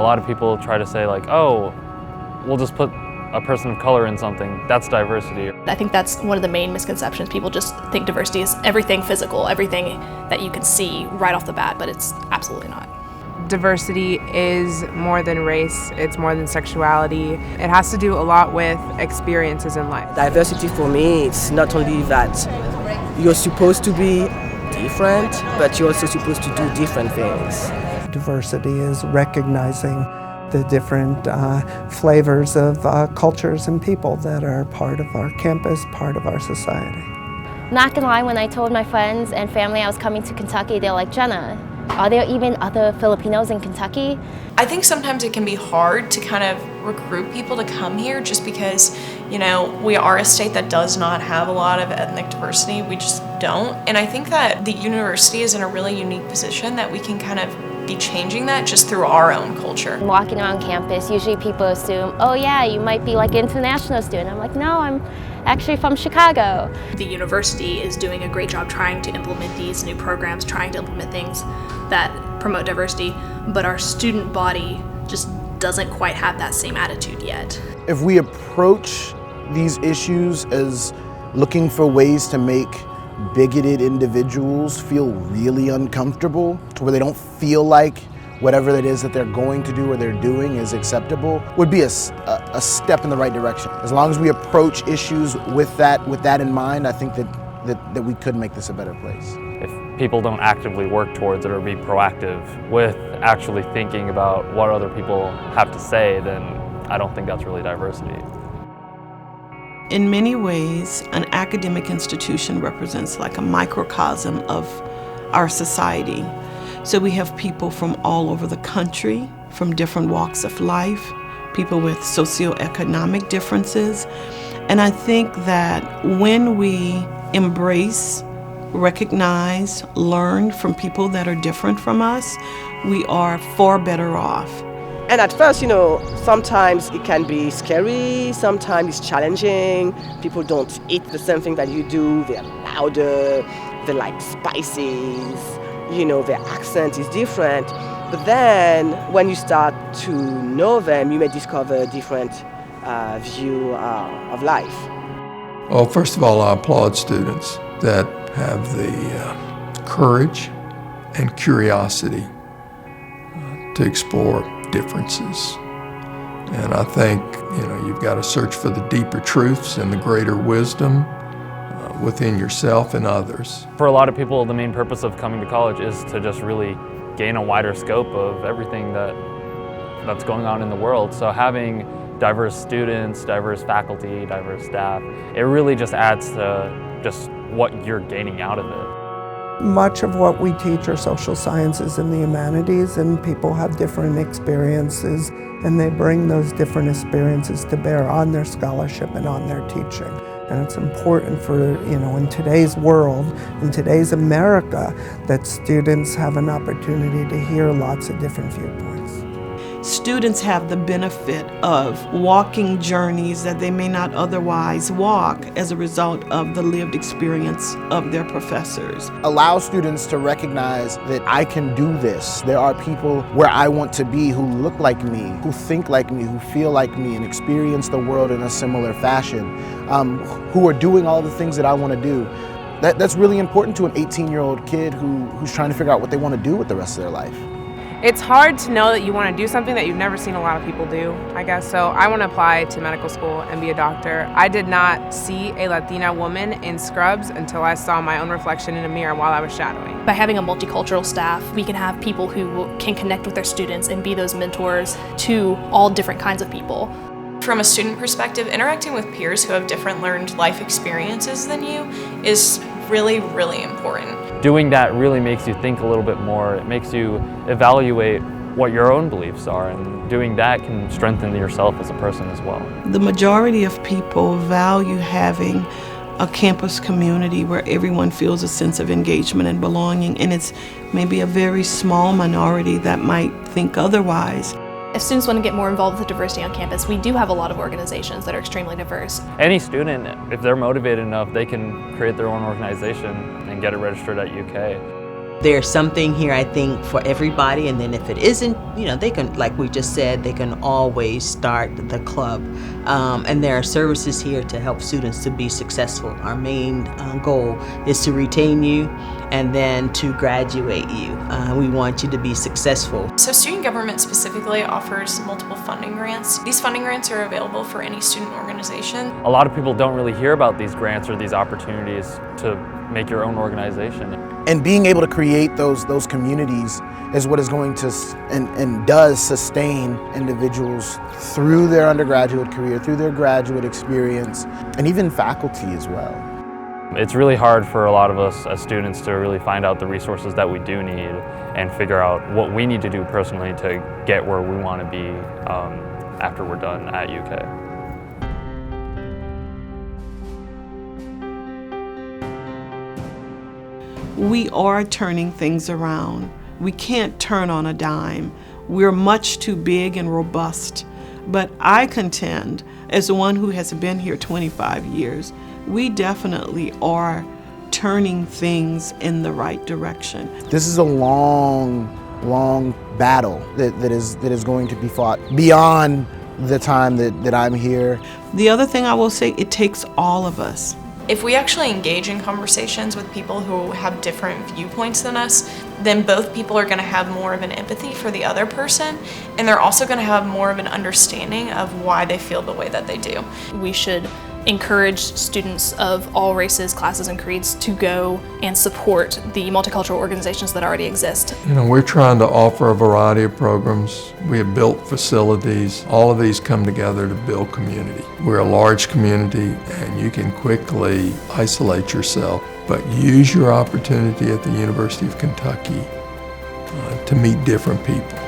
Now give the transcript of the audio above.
lot of people try to say like, oh, we'll just put a person of color in something, that's diversity. I think that's one of the main misconceptions. People just think diversity is everything physical, everything that you can see right off the bat, but it's absolutely not. Diversity is more than race, it's more than sexuality. It has to do a lot with experiences in life. Diversity for me, it's not only that you're supposed to be different, but you're also supposed to do different things. Diversity is recognizing the different flavors of cultures and people that are part of our campus, part of our society. Not gonna lie, when I told my friends and family I was coming to Kentucky, they're like, Jenna, are there even other Filipinos in Kentucky? I think sometimes it can be hard to kind of recruit people to come here just because, you know, we are a state that does not have a lot of ethnic diversity. We just don't. And I think that the university is in a really unique position that we can kind of be changing that just through our own culture. Walking around campus, usually people assume, oh yeah, you might be like an international student. I'm like, no, I'm actually from Chicago. The university is doing a great job trying to implement these new programs, trying to implement things that promote diversity, but our student body just doesn't quite have that same attitude yet. If we approach these issues as looking for ways to make bigoted individuals feel really uncomfortable, to where they don't feel like whatever it is that they're going to do or they're doing is acceptable, would be a step in the right direction. As long as we approach issues with that in mind, I think that we could make this a better place. If people don't actively work towards it or be proactive with actually thinking about what other people have to say, then I don't think that's really diversity. In many ways, an academic institution represents like a microcosm of our society. So we have people from all over the country, from different walks of life, people with socioeconomic differences. And I think that when we embrace, recognize, learn from people that are different from us, we are far better off. And at first, you know, sometimes it can be scary, sometimes it's challenging. People don't eat the same thing that you do, they're louder, they like spices, you know, their accent is different. But then when you start to know them, you may discover a different view of life. Well, first of all, I applaud students that have the courage and curiosity to explore differences. And I think, you know, you've got to search for the deeper truths and the greater wisdom within yourself and others. For a lot of people, the main purpose of coming to college is to just really gain a wider scope of everything that's going on in the world. So having diverse students, diverse faculty, diverse staff, it really just adds to just what you're gaining out of it. Much of what we teach are social sciences and the humanities, and people have different experiences, and they bring those different experiences to bear on their scholarship and on their teaching. And it's important for, you know, in today's world, in today's America, that students have an opportunity to hear lots of different viewpoints. Students have the benefit of walking journeys that they may not otherwise walk as a result of the lived experience of their professors. Allow students to recognize that I can do this. There are people where I want to be who look like me, who think like me, who feel like me, and experience the world in a similar fashion, who are doing all the things that I want to do. That's really important to an 18-year-old kid who's trying to figure out what they want to do with the rest of their life. It's hard to know that you want to do something that you've never seen a lot of people do, I guess. So I want to apply to medical school and be a doctor. I did not see a Latina woman in scrubs until I saw my own reflection in a mirror while I was shadowing. By having a multicultural staff, we can have people who can connect with their students and be those mentors to all different kinds of people. From a student perspective, interacting with peers who have different learned life experiences than you is really, really important. Doing that really makes you think a little bit more. It makes you evaluate what your own beliefs are, and doing that can strengthen yourself as a person as well. The majority of people value having a campus community where everyone feels a sense of engagement and belonging, and it's maybe a very small minority that might think otherwise. If students want to get more involved with diversity on campus, we do have a lot of organizations that are extremely diverse. Any student, if they're motivated enough, they can create their own organization and get it registered at UK. There's something here, I think, for everybody, and then if it isn't, they can, like we just said, they can always start the club. And there are services here to help students to be successful. Our main goal is to retain you and then to graduate you. We want you to be successful. So student government specifically offers multiple funding grants. These funding grants are available for any student organization. A lot of people don't really hear about these grants or these opportunities to make your own organization. And being able to create those communities is what is going to and does sustain individuals through their undergraduate career, through their graduate experience, and even faculty as well. It's really hard for a lot of us as students to really find out the resources that we do need and figure out what we need to do personally to get where we want to be after we're done at UK. We are turning things around. We can't turn on a dime. We're much too big and robust. But I contend, as one who has been here 25 years, we definitely are turning things in the right direction. This is a long battle that is going to be fought beyond the time that I'm here. The other thing I will say, it takes all of us. If we actually engage in conversations with people who have different viewpoints than us, then both people are going to have more of an empathy for the other person, and they're also going to have more of an understanding of why they feel the way that they do. We should encourage students of all races, classes, and creeds to go and support the multicultural organizations that already exist. We're trying to offer a variety of programs. We have built facilities. All of these come together to build community. We're a large community, and you can quickly isolate yourself, but use your opportunity at the University of Kentucky to meet different people.